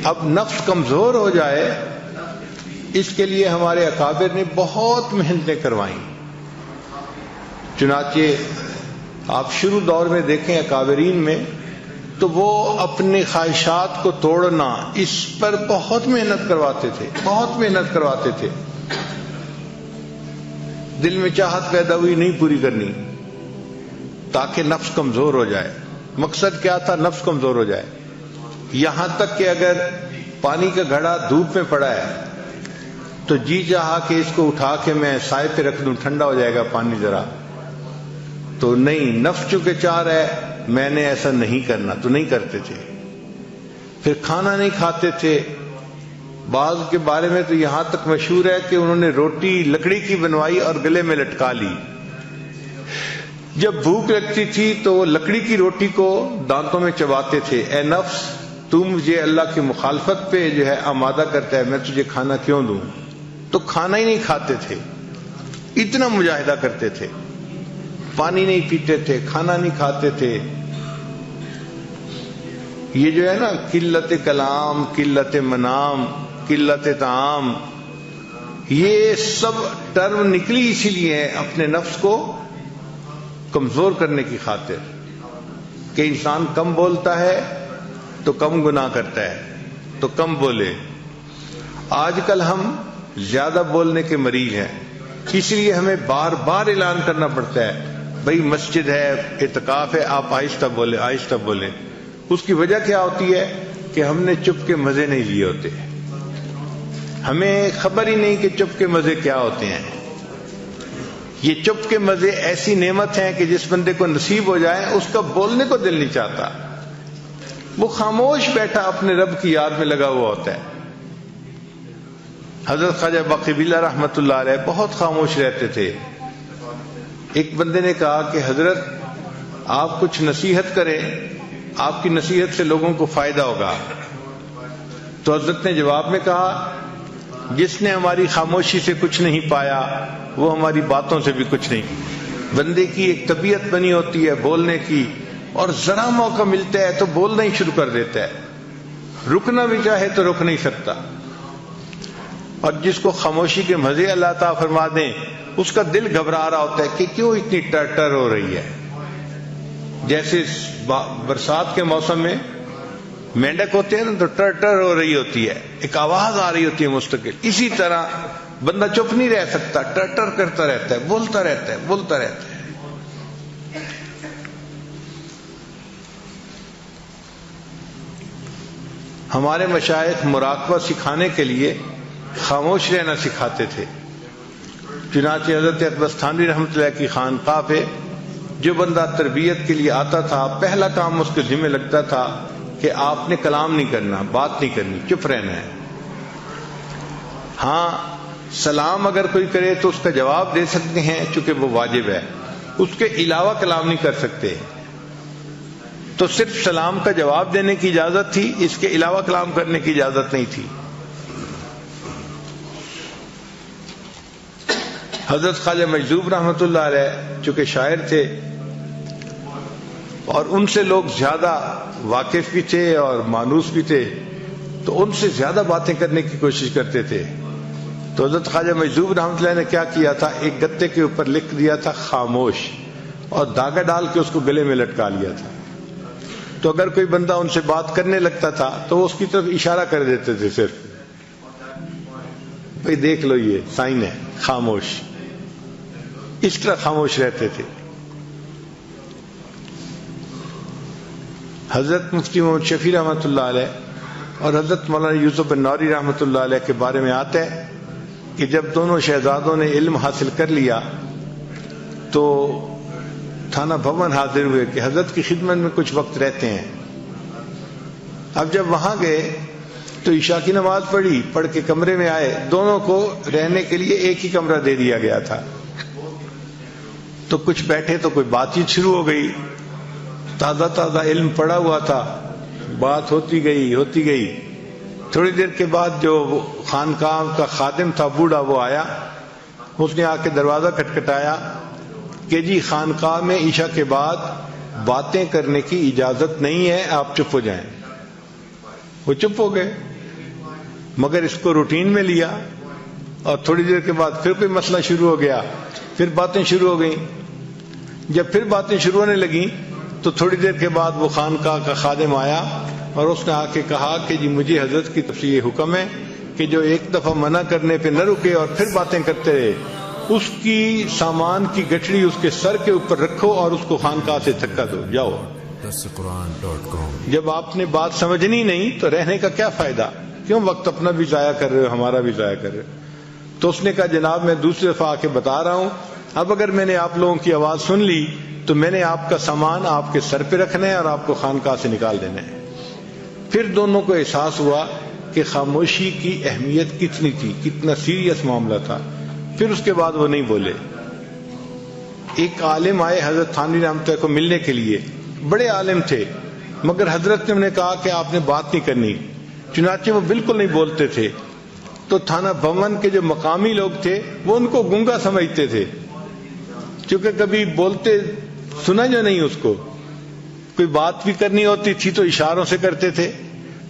اب نفس کمزور ہو جائے اس کے لیے ہمارے اکابر نے بہت محنتیں کروائیں. چنانچہ آپ شروع دور میں دیکھیں اکابرین میں تو وہ اپنے خواہشات کو توڑنا اس پر بہت محنت کرواتے تھے، بہت محنت کرواتے تھے. دل میں چاہت پیدا ہوئی نہیں پوری کرنی تاکہ نفس کمزور ہو جائے. مقصد کیا تھا؟ نفس کمزور ہو جائے. یہاں تک کہ اگر پانی کا گھڑا دھوپ میں پڑا ہے تو جی چاہا کہ اس کو اٹھا کے میں سائے پہ رکھ دوں، ٹھنڈا ہو جائے گا پانی ذرا، تو نہیں، نفس چونکہ چاہ رہا ہے میں نے ایسا نہیں کرنا، تو نہیں کرتے تھے. پھر کھانا نہیں کھاتے تھے. بعض کے بارے میں تو یہاں تک مشہور ہے کہ انہوں نے روٹی لکڑی کی بنوائی اور گلے میں لٹکا لی. جب بھوک لگتی تھی تو وہ لکڑی کی روٹی کو دانتوں میں چباتے تھے. اے نفس، تو مجھے اللہ کی مخالفت پہ جو ہے آمادہ کرتا ہے، میں تجھے کھانا کیوں دوں؟ تو کھانا ہی نہیں کھاتے تھے، اتنا مجاہدہ کرتے تھے. پانی نہیں پیتے تھے، کھانا نہیں کھاتے تھے. یہ جو ہے نا قلت کلام، قلت منام، قلت طعام، یہ سب ٹرم نکلی اسی لیے اپنے نفس کو کمزور کرنے کی خاطر کہ انسان کم بولتا ہے تو کم گناہ کرتا ہے، تو کم بولے. آج کل ہم زیادہ بولنے کے مریض ہیں، اس لیے ہمیں بار بار اعلان کرنا پڑتا ہے بھئی مسجد ہے، اعتکاف ہے، آپ آہستہ بولیں، آہستہ بولیں. اس کی وجہ کیا ہوتی ہے کہ ہم نے چپ کے مزے نہیں لیے ہوتے، ہمیں خبر ہی نہیں کہ چپ کے مزے کیا ہوتے ہیں. یہ چپ کے مزے ایسی نعمت ہیں کہ جس بندے کو نصیب ہو جائے اس کا بولنے کو دل نہیں چاہتا، وہ خاموش بیٹھا اپنے رب کی یاد میں لگا ہوا ہوتا ہے. حضرت خواجہ باقی رحمۃ اللہ علیہ بہت خاموش رہتے تھے. ایک بندے نے کہا کہ حضرت آپ کچھ نصیحت کریں، آپ کی نصیحت سے لوگوں کو فائدہ ہوگا. تو حضرت نے جواب میں کہا جس نے ہماری خاموشی سے کچھ نہیں پایا وہ ہماری باتوں سے بھی کچھ نہیں. بندے کی ایک طبیعت بنی ہوتی ہے بولنے کی، اور ذرا موقع ملتا ہے تو بولنا ہی شروع کر دیتا ہے، رکنا بھی چاہے تو رک نہیں سکتا. اور جس کو خاموشی کے مزے اللہ تعالیٰ فرما دیں اس کا دل گھبرا رہا ہوتا ہے کہ کیوں اتنی ٹر ہو رہی ہے. جیسے برسات کے موسم میں مینڈک ہوتے ہیں نا تو ٹر ہو رہی ہوتی ہے، ایک آواز آ رہی ہوتی ہے مستقل. اسی طرح بندہ چپ نہیں رہ سکتا، ٹر کرتا رہتا ہے، بولتا رہتا ہے، بولتا رہتا ہے. ہمارے مشائخ مراقبہ سکھانے کے لیے خاموش رہنا سکھاتے تھے. چنانچہ حضرت اقبال تھانوی رحمۃ اللہ کی خانقاہ پہ جو بندہ تربیت کے لیے آتا تھا پہلا کام اس کے ذمہ لگتا تھا کہ آپ نے کلام نہیں کرنا، بات نہیں کرنی، چپ رہنا ہے. ہاں سلام اگر کوئی کرے تو اس کا جواب دے سکتے ہیں چونکہ وہ واجب ہے، اس کے علاوہ کلام نہیں کر سکتے. تو صرف سلام کا جواب دینے کی اجازت تھی، اس کے علاوہ کلام کرنے کی اجازت نہیں تھی. حضرت خواجہ مجذوب رحمۃ اللہ علیہ چونکہ شاعر تھے اور ان سے لوگ زیادہ واقف بھی تھے اور مانوس بھی تھے، تو ان سے زیادہ باتیں کرنے کی کوشش کرتے تھے. تو حضرت خواجہ مجذوب رحمۃ اللہ نے کیا کیا تھا، ایک گتے کے اوپر لکھ دیا تھا خاموش، اور دھاگا ڈال کے اس کو گلے میں لٹکا لیا تھا. تو اگر کوئی بندہ ان سے بات کرنے لگتا تھا تو وہ اس کی طرف اشارہ کر دیتے تھے، صرف بھئی دیکھ لو یہ سائن ہے خاموش. اس طرح خاموش رہتے تھے. حضرت مفتی محمد شفیع رحمۃ اللہ علیہ اور حضرت مولانا یوسف بن نوری رحمۃ اللہ علیہ کے بارے میں آتا ہے کہ جب دونوں شہزادوں نے علم حاصل کر لیا تو تھانہ بھون حاضر ہوئے کہ حضرت کی خدمت میں کچھ وقت رہتے ہیں. اب جب وہاں گئے تو عشاء کی نماز پڑھ کے کمرے میں آئے. دونوں کو رہنے کے لیے ایک ہی کمرہ دے دیا گیا تھا. تو کچھ بیٹھے تو کوئی بات چیت شروع ہو گئی، تازہ علم پڑا ہوا تھا، بات ہوتی گئی. تھوڑی دیر کے بعد جو خانقاہ کا خادم تھا بوڑھا، وہ آیا، اس نے آ کے دروازہ کھٹکھٹایا کہ جی خانقاہ میں عشاء کے بعد باتیں کرنے کی اجازت نہیں ہے، آپ چپ ہو جائیں. وہ چپ ہو گئے، مگر اس کو روٹین میں لیا، اور تھوڑی دیر کے بعد پھر کوئی مسئلہ شروع ہو گیا، پھر باتیں شروع ہو گئیں۔ جب پھر باتیں شروع ہونے لگیں تو تھوڑی دیر کے بعد وہ خانقاہ کا خادم آیا اور اس نے آ کے کہا کہ جی مجھے حضرت کی طرف سے یہ حکم ہے کہ جو ایک دفعہ منع کرنے پہ نہ رکے اور پھر باتیں کرتے رہے، اس کی سامان کی گٹھڑی اس کے سر کے اوپر رکھو اور اس کو خانقاہ سے دھکا دو، جاؤ۔ جب آپ نے بات سمجھنی نہیں تو رہنے کا کیا فائدہ؟ کیوں وقت اپنا بھی ضائع کر رہے ہو، ہمارا بھی ضائع کر رہے ہو؟ تو اس نے کہا جناب میں دوسری دفعہ آ کے بتا رہا ہوں، اب اگر میں نے آپ لوگوں کی آواز سن لی تو میں نے آپ کا سامان آپ کے سر پہ رکھنا ہے اور آپ کو خانقاہ سے نکال دینا ہے۔ پھر دونوں کو احساس ہوا کہ خاموشی کی اہمیت کتنی تھی، کتنا سیریس معاملہ تھا۔ پھر اس کے بعد وہ نہیں بولے۔ ایک عالم آئے حضرت تھانوی رحمۃ اللہ کو ملنے کے لیے، بڑے عالم تھے، مگر حضرت نے انہیں کہا کہ آپ نے بات نہیں کرنی، چنانچہ وہ بالکل نہیں بولتے تھے۔ تو تھانہ بھون کے جو مقامی لوگ تھے وہ ان کو گونگا سمجھتے تھے، چونکہ کبھی بولتے سنا جو نہیں، اس کو کوئی بات بھی کرنی ہوتی تھی تو اشاروں سے کرتے تھے،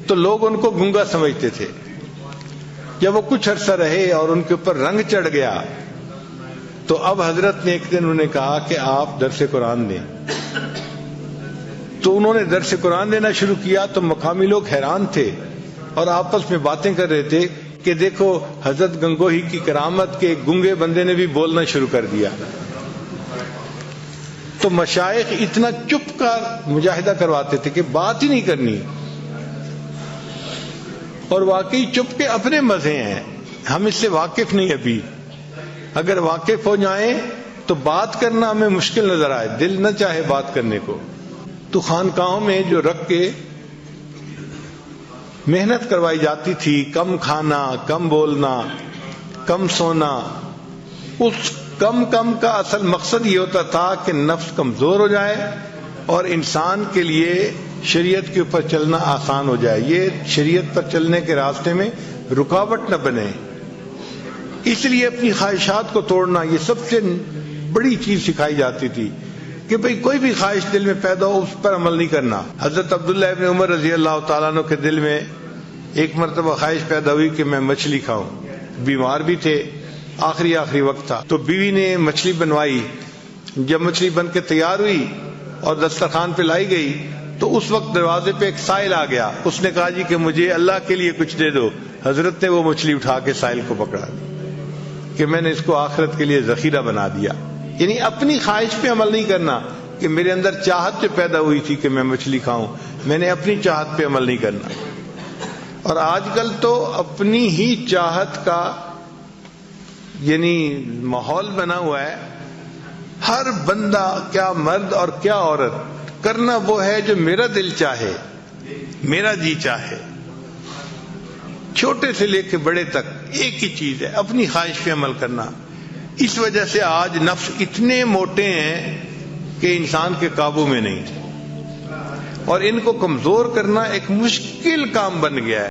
تو لوگ ان کو گونگا سمجھتے تھے۔ جب وہ کچھ عرصہ رہے اور ان کے اوپر رنگ چڑھ گیا تو اب حضرت نے ایک دن انہیں کہا کہ آپ درس قرآن دیں۔ تو انہوں نے درس قرآن دینا شروع کیا تو مقامی لوگ حیران تھے اور آپس میں باتیں کر رہے تھے کہ دیکھو حضرت گنگوہی کی کرامت کے ایک گونگے بندے نے بھی بولنا شروع کر دیا۔ تو مشائخ اتنا چپ کا مجاہدہ کرواتے تھے کہ بات ہی نہیں کرنی، اور واقعی چپ کے اپنے مزے ہیں، ہم اس سے واقف نہیں ابھی۔ اگر واقف ہو جائیں تو بات کرنا ہمیں مشکل نظر آئے، دل نہ چاہے بات کرنے کو۔ تو خانقاہوں میں جو رکھ کے محنت کروائی جاتی تھی، کم کھانا، کم بولنا، کم سونا، اس کم کا اصل مقصد یہ ہوتا تھا کہ نفس کمزور ہو جائے اور انسان کے لیے شریعت کے اوپر چلنا آسان ہو جائے، یہ شریعت پر چلنے کے راستے میں رکاوٹ نہ بنے۔ اس لیے اپنی خواہشات کو توڑنا یہ سب سے بڑی چیز سکھائی جاتی تھی کہ بھئی کوئی بھی خواہش دل میں پیدا ہو اس پر عمل نہیں کرنا۔ حضرت عبداللہ ابن عمر رضی اللہ تعالیٰ عنہ کے دل میں ایک مرتبہ خواہش پیدا ہوئی کہ میں مچھلی کھاؤں، بیمار بھی تھے، آخری وقت تھا، تو بیوی نے مچھلی بنوائی۔ جب مچھلی بن کے تیار ہوئی اور دسترخوان پہ لائی گئی تو اس وقت دروازے پہ ایک سائل آ گیا، اس نے کہا جی کہ مجھے اللہ کے لیے کچھ دے دو۔ حضرت نے وہ مچھلی اٹھا کے سائل کو پکڑا کہ میں نے اس کو آخرت کے لیے ذخیرہ بنا دیا۔ یعنی اپنی خواہش پہ عمل نہیں کرنا کہ میرے اندر چاہت جو پیدا ہوئی تھی کہ میں مچھلی کھاؤں، میں نے اپنی چاہت پہ عمل نہیں کرنا۔ اور آج کل تو اپنی ہی چاہت کا یعنی ماحول بنا ہوا ہے، ہر بندہ کیا مرد اور کیا عورت کرنا وہ ہے جو میرا دل چاہے، میرا جی چاہے، چھوٹے سے لے کے بڑے تک ایک ہی چیز ہے، اپنی خواہش پہ عمل کرنا۔ اس وجہ سے آج نفس اتنے موٹے ہیں کہ انسان کے قابو میں نہیں، اور ان کو کمزور کرنا ایک مشکل کام بن گیا ہے۔